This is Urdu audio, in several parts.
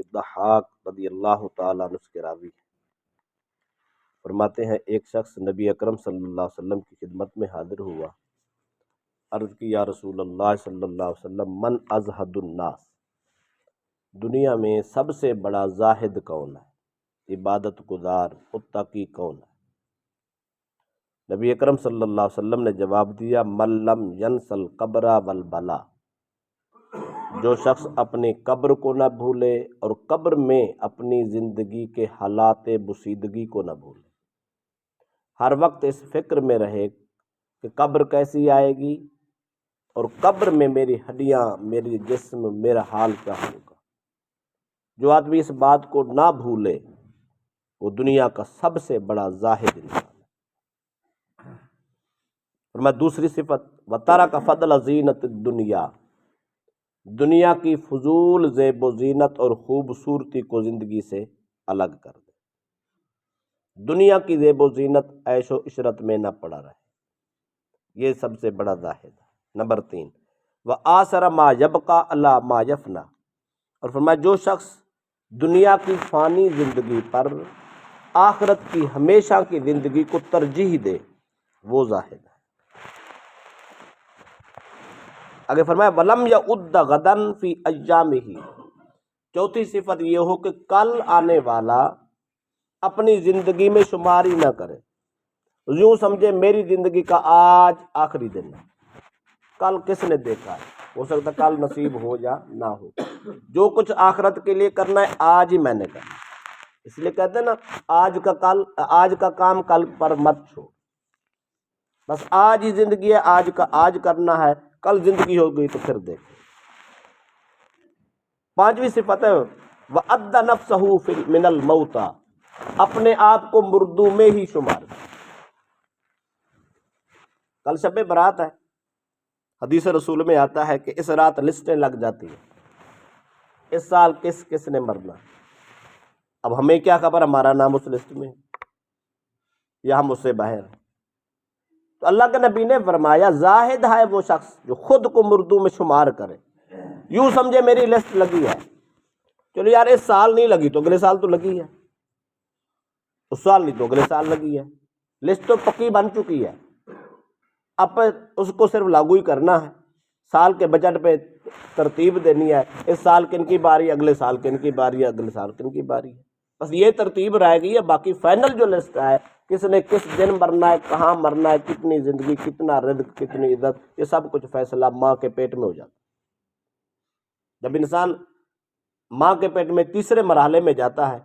الضحاک رضی اللہ تعالیٰ عنہ کے راوی ہیں، فرماتے ہیں ایک شخص نبی اکرم صلی اللہ علیہ وسلم کی خدمت میں حاضر ہوا، عرض کی یا رسول اللہ صلی اللہ علیہ وسلم من ازہد الناس، دنیا میں سب سے بڑا زاہد کون ہے، عبادت گزار متقی کون ہے؟ نبی اکرم صلی اللہ علیہ وسلم نے جواب دیا من لم ینس القبر والبلا، جو شخص اپنی قبر کو نہ بھولے اور قبر میں اپنی زندگی کے حالات بسیدگی کو نہ بھولے، ہر وقت اس فکر میں رہے کہ قبر کیسی آئے گی اور قبر میں میری ہڈیاں، میری جسم، میرا حال کیا ہوگا۔ جو آدمی اس بات کو نہ بھولے وہ دنیا کا سب سے بڑا زاہد انسان ہے۔ اور میں دوسری صفت وَتَرَكَ فَضْلَ زِینَةِ الدُّنْیَا، دنیا کی فضول زیب و زینت اور خوبصورتی کو زندگی سے الگ کر دے، دنیا کی زیب و زینت عیش و عشرت میں نہ پڑا رہے، یہ سب سے بڑا زاہد ہے۔ نمبر 3 وَآثَرَ مَا يَبْقَى عَلَى مَا يَفْنَى، اور فرمایا جو شخص دنیا کی فانی زندگی پر آخرت کی ہمیشہ کی زندگی کو ترجیح دے وہ زاہد ہے۔ آگے فرمایا وَلَمْ يَعُدَّ غَدًا فِي أَيَّامِهِ، چوتھی صفت یہ ہو کہ کل آنے والا اپنی زندگی میں شمار ہی نہ کرے، یوں سمجھے میری زندگی کا آج آخری دن ہے، کل کس نے دیکھا ہے، ہو سکتا کل نصیب ہو یا نہ ہو، جو کچھ آخرت کے لیے کرنا ہے آج ہی میں نے کرنا، اس لیے کہتے ہیں نا آج کا کام کل پر مت چھوڑ، بس آج ہی زندگی ہے، آج کا آج کرنا ہے، کل زندگی ہو گئی تو پھر دیکھ۔ پانچویں صفت ہے وَأَدَّ نَفْسَهُ مِنَ الْمَوْتَى، اپنے آپ کو مردوں میں ہی شمار کر۔ کل شب برات ہے، حدیث رسول میں آتا ہے کہ اس رات لسٹیں لگ جاتی ہیں، اس سال کس کس نے مرنا، اب ہمیں کیا خبر ہمارا نام اس لسٹ میں یا ہم اس سے باہر ہیں۔ تو اللہ کے نبی نے فرمایا زاہد ہے وہ شخص جو خود کو مردوں میں شمار کرے، یوں سمجھے میری لسٹ لگی ہے، چلو یار اس سال نہیں لگی تو اگلے سال تو لگی ہے، اس سال نہیں تو اگلے سال لگی ہے، لسٹ تو پکی بن چکی ہے، اب اس کو صرف لاگو ہی کرنا ہے، سال کے بجٹ پہ ترتیب دینی ہے، اس سال کن کی باری، اگلے سال کن کی باری ہے، اگلے سال کن کی باری ہے، بس یہ ترتیب رہ گئی ہے، باقی فائنل جو لسٹ ہے کس نے کس دن مرنا ہے، کہاں مرنا ہے، کتنی زندگی، کتنا رزق، کتنی عزت، یہ سب کچھ فیصلہ ماں کے پیٹ میں ہو جاتا ہے۔ جب انسان ماں کے پیٹ میں تیسرے مرحلے میں جاتا ہے،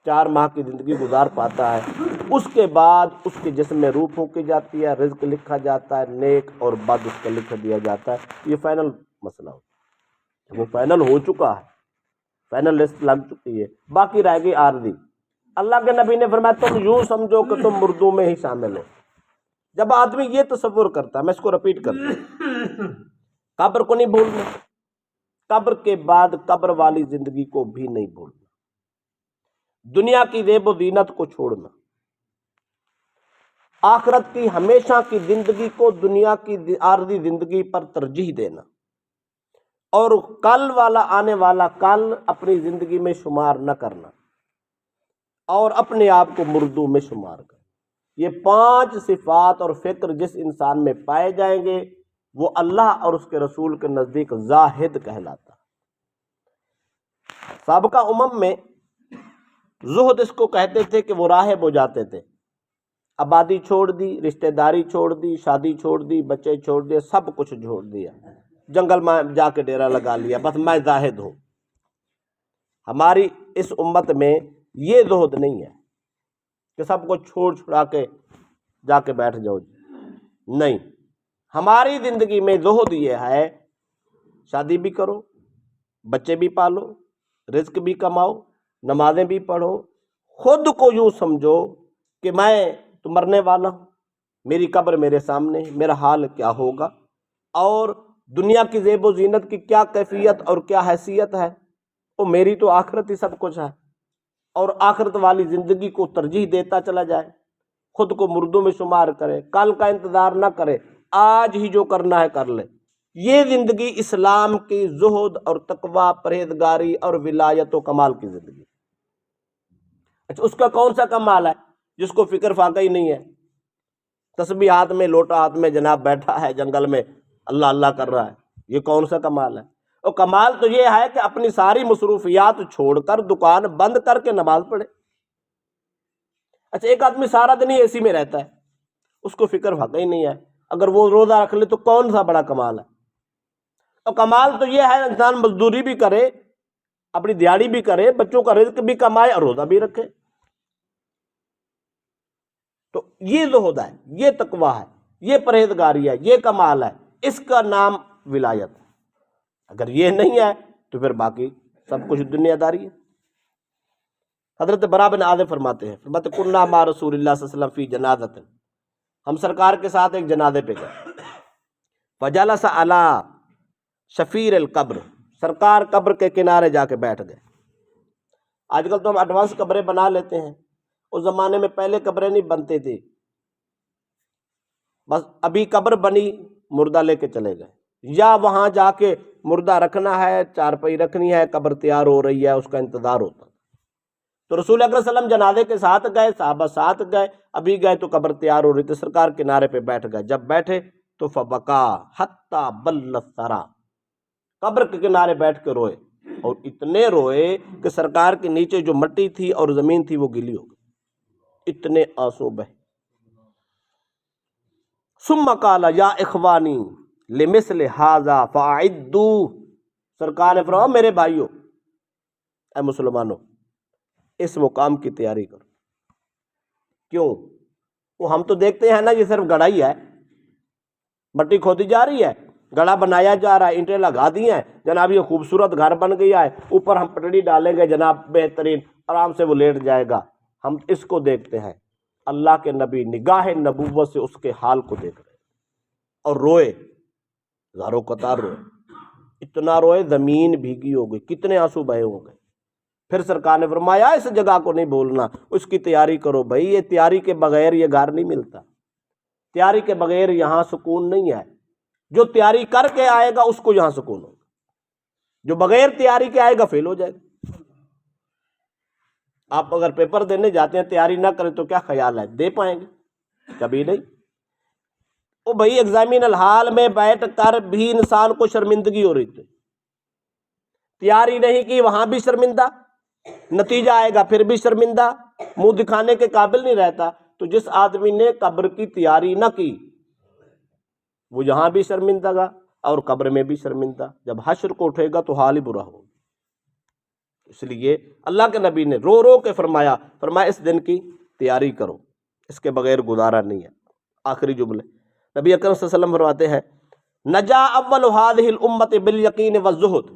4 ماہ کی زندگی گزار پاتا ہے، اس کے بعد اس کے جسم میں روح پھونکی جاتی ہے، رزق لکھا جاتا ہے، نیک اور بد اس کا لکھ دیا جاتا ہے، یہ فائنل مسئلہ ہوتا ہے، وہ فائنل ہو چکا ہے، فائنل لسٹ لگ چکی ہے، باقی رہ گئی عارضی۔ اللہ کے نبی نے فرمایا تم یوں سمجھو کہ تم مردوں میں ہی شامل ہو۔ جب آدمی یہ تصور کرتا ہے، میں اس کو رپیٹ کرتا ہوں، قبر کو نہیں بھولنا، قبر کے بعد قبر والی زندگی کو بھی نہیں بھولنا، دنیا کی زیب و زینت کو چھوڑنا، آخرت کی ہمیشہ کی زندگی کو دنیا کی عارضی زندگی پر ترجیح دینا، اور کل والا آنے والا کل اپنی زندگی میں شمار نہ کرنا، اور اپنے آپ کو مردوں میں شمار کرنا۔ یہ 5 صفات اور فکر جس انسان میں پائے جائیں گے وہ اللہ اور اس کے رسول کے نزدیک زاہد کہلاتا ہے۔ سابقہ میں زہد اس کو کہتے تھے کہ وہ راہب ہو جاتے تھے، آبادی چھوڑ دی، رشتہ داری چھوڑ دی، شادی چھوڑ دی، بچے چھوڑ دیے، سب کچھ چھوڑ دیا، جنگل میں جا کے ڈیرا لگا لیا، بس میں زاہد ہوں۔ ہماری اس امت میں یہ زہد نہیں ہے کہ سب کو چھوڑ چھڑا کے جا کے بیٹھ جاؤ، نہیں، ہماری زندگی میں زہد یہ ہے شادی بھی کرو، بچے بھی پالو، رزق بھی کماؤ، نمازیں بھی پڑھو، خود کو یوں سمجھو کہ میں تو مرنے والا ہوں، میری قبر میرے سامنے، میرا حال کیا ہوگا، اور دنیا کی زیب و زینت کی کیا کیفیت اور کیا حیثیت ہے، وہ میری تو آخرت ہی سب کچھ ہے، اور آخرت والی زندگی کو ترجیح دیتا چلا جائے، خود کو مردوں میں شمار کرے، کل کا انتظار نہ کرے، آج ہی جو کرنا ہے کر لے، یہ زندگی اسلام کی زہد اور تقوی، پرہیزگاری اور ولایت و کمال کی زندگی۔ اچھا، اس کا کون سا کمال ہے جس کو فکر فاقہ ہی نہیں ہے؟ تسبیح ہاتھ میں، لوٹا ہاتھ میں، جناب بیٹھا ہے جنگل میں اللہ اللہ کر رہا ہے، یہ کون سا کمال ہے؟ اور کمال تو یہ ہے کہ اپنی ساری مصروفیات چھوڑ کر دکان بند کر کے نماز پڑھے۔ اچھا، ایک آدمی سارا دن ہی اے سی میں رہتا ہے، اس کو فکر فاقہ ہی نہیں ہے، اگر وہ روزہ رکھ لے تو کون سا بڑا کمال ہے؟ اور کمال تو یہ ہے انسان مزدوری بھی کرے، اپنی دیہڑی بھی کرے، بچوں کا رزق بھی کمائے اور روزہ بھی رکھے۔ تو یہ زہد ہے، یہ تقویٰ ہے، یہ پرہیزگاری ہے، یہ کمال ہے، اس کا نام ولایت ہے۔ اگر یہ نہیں ہے تو پھر باقی سب کچھ دنیا داری ہے۔ حضرت براء بن عازب فرماتے ہیں، فرماتے کنا مع رسول اللہ صلی اللہ علیہ وسلم فی جنازۃ، ہم سرکار کے ساتھ ایک جنازے پہ گئے، فجلس علی شفیر القبر، سرکار قبر کے کنارے جا کے بیٹھ گئے۔ آج کل تو ہم ایڈوانس قبریں بنا لیتے ہیں، اس زمانے میں پہلے قبریں نہیں بنتی تھی، بس ابھی قبر بنی مردہ لے کے چلے گئے، یا وہاں جا کے مردہ رکھنا ہے، چارپائی رکھنی ہے، قبر تیار ہو رہی ہے، اس کا انتظار ہوتا۔ تو رسول اکرم صلی اللہ علیہ وسلم جنازے کے ساتھ گئے، صحابہ ساتھ گئے، ابھی گئے تو قبر تیار ہو رہی تھی، سرکار کنارے پہ بیٹھ گئے۔ جب بیٹھے تو فبکا حتی بل الثری، قبر کے کنارے بیٹھ کے روئے، اور اتنے روئے کہ سرکار کے نیچے جو مٹی تھی اور زمین تھی وہ گیلی ہو گئی، اتنے آنسو بہے۔ ثم قال یا اخوانی لمثل ھذا فاعدوا، سرکار نے فرمایا میرے بھائیو، اے مسلمانوں، اس مقام کی تیاری کرو۔ کیوں؟ وہ ہم تو دیکھتے ہیں نا یہ صرف گڑھائی ہے، مٹی کھودی جا رہی ہے، گڑھا بنایا جا رہا ہے، اینٹیں لگا دی ہیں، جناب یہ خوبصورت گھر بن گیا ہے، اوپر ہم پٹڑی ڈالیں گے جناب بہترین، آرام سے وہ لیٹ جائے گا۔ ہم اس کو دیکھتے ہیں، اللہ کے نبی نگاہ نبوت سے اس کے حال کو دیکھ رہے اور روئے، زاروں قطار روئے، اتنا روئے زمین بھیگی ہو گئی، کتنے آنسو بہے ہو گئے۔ پھر سرکار نے فرمایا اس جگہ کو نہیں بھولنا، اس کی تیاری کرو بھائی، یہ تیاری کے بغیر یہ گھر نہیں ملتا، تیاری کے بغیر یہاں سکون نہیں ہے۔ جو تیاری کر کے آئے گا اس کو یہاں سکون ہوگا، جو بغیر تیاری کے آئے گا فیل ہو جائے گا۔ آپ اگر پیپر دینے جاتے ہیں تیاری نہ کریں تو کیا خیال ہے دے پائیں گے؟ کبھی نہیں۔ وہ بھائی ایگزامین الحال میں بیٹھ کر بھی انسان کو شرمندگی ہو رہی تھی، تیاری نہیں کی وہاں بھی شرمندہ، نتیجہ آئے گا پھر بھی شرمندہ، منہ دکھانے کے قابل نہیں رہتا۔ تو جس آدمی نے قبر کی تیاری نہ کی وہ یہاں بھی شرمندہ گا اور قبر میں بھی شرمندہ، جب حشر کو اٹھے گا تو حال ہی برا ہوگا۔ اس لیے اللہ کے نبی نے رو رو کے فرمایا اس دن کی تیاری کرو، اس کے بغیر گزارا نہیں ہے۔ آخری جملے نبی اکرم صلی اللہ علیہ وسلم فرماتے ہیں نجا اول هذه الامه بالیقین والزہد،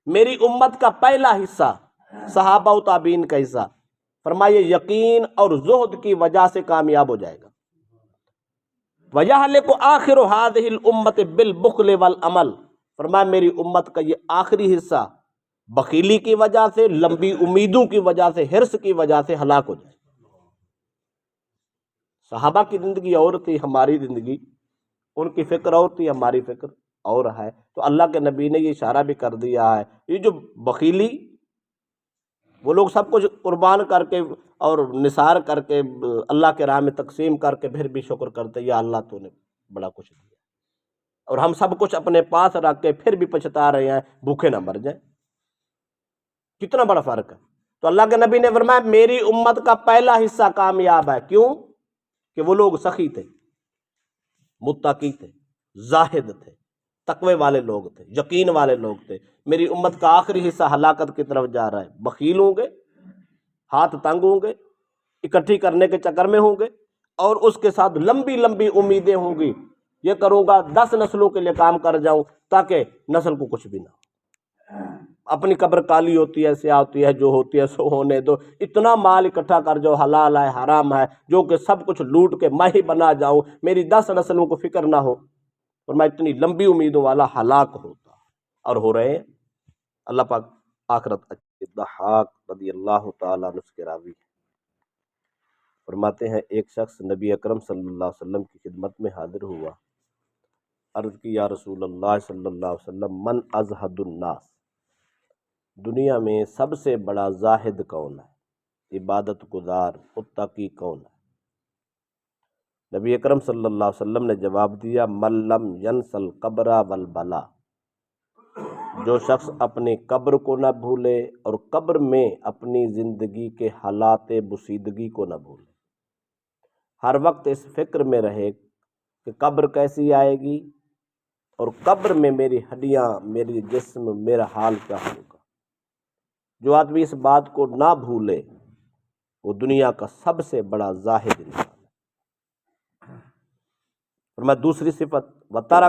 میری امت کا پہلا حصہ صحابہ و تابعین کا حصہ، فرمائے یقین اور زہد کی وجہ سے کامیاب ہو جائے گا۔ وَيَهْلِكُ آخِرُ هَذِهِ الْأُمَّةِ بِالْبُخْلِ وَالْعَمَلِ، فرمایا میری امت کا یہ آخری حصہ بخیلی کی وجہ سے، لمبی امیدوں کی وجہ سے، حرص کی وجہ سے ہلاک ہو جائے۔ صحابہ کی زندگی اور تھی، ہماری زندگی، ان کی فکر اور تھی، ہماری فکر اور ہے۔ تو اللہ کے نبی نے یہ اشارہ بھی کر دیا ہے، یہ جو بخیلی، وہ لوگ سب کچھ قربان کر کے اور نثار کر کے اللہ کے راہ میں تقسیم کر کے پھر بھی شکر کرتے یا اللہ تو نے بڑا کچھ دیا، اور ہم سب کچھ اپنے پاس رکھ کے پھر بھی پچھتا رہے ہیں، بھوکے نہ مر جائیں۔ کتنا بڑا فرق ہے۔ تو اللہ کے نبی نے فرمایا میری امت کا پہلا حصہ کامیاب ہے۔ کیوں؟ کہ وہ لوگ سخی تھے، متقی تھے، زاہد تھے، تقوی والے لوگ تھے، یقین والے لوگ تھے۔ میری امت کا آخری حصہ ہلاکت کی طرف جا رہا ہے، بخیل ہوں گے، ہاتھ تنگ ہوں گے، اکٹھی کرنے کے چکر میں ہوں گے، اور اس کے ساتھ لمبی لمبی امیدیں ہوں گی، یہ کروں گا 10 نسلوں کے لیے کام کر جاؤں تاکہ نسل کو کچھ بھی نہ ہو۔ اپنی قبر کالی ہوتی ہے، سیاہ ہوتی ہے، جو ہوتی ہے سو ہونے دو، اتنا مال اکٹھا کر جو حلال ہے حرام ہے، جو کہ سب کچھ لوٹ کے میں ہی بنا جاؤں، میری 10 نسلوں کو فکر نہ ہو، اور میں اتنی لمبی امیدوں والا ہلاک ہوتا، اور ہو رہے ہیں۔ اللہ پاک آخرت اچھی۔ ضحاک رضی اللہ تعالیٰ عنہ کے راوی فرماتے ہیں ایک شخص نبی اکرم صلی اللہ علیہ وسلم کی خدمت میں حاضر ہوا، عرض کی یا رسول اللہ صلی اللہ علیہ وسلم من ازہد الناس، دنیا میں سب سے بڑا زاہد کون ہے، عبادت گزار متقی کون ہے؟ نبی اکرم صلی اللہ علیہ وسلم نے جواب دیا من لم ینس القبر والبلا، جو شخص اپنی قبر کو نہ بھولے اور قبر میں اپنی زندگی کے حالات بسیدگی کو نہ بھولے، ہر وقت اس فکر میں رہے کہ قبر کیسی آئے گی اور قبر میں میری ہڈیاں، میری جسم، میرا حال کیا ہوگا۔ جو آدمی اس بات کو نہ بھولے وہ دنیا کا سب سے بڑا زاہد انسان ہے۔ اور میں دوسری صفت وَتَرَكَ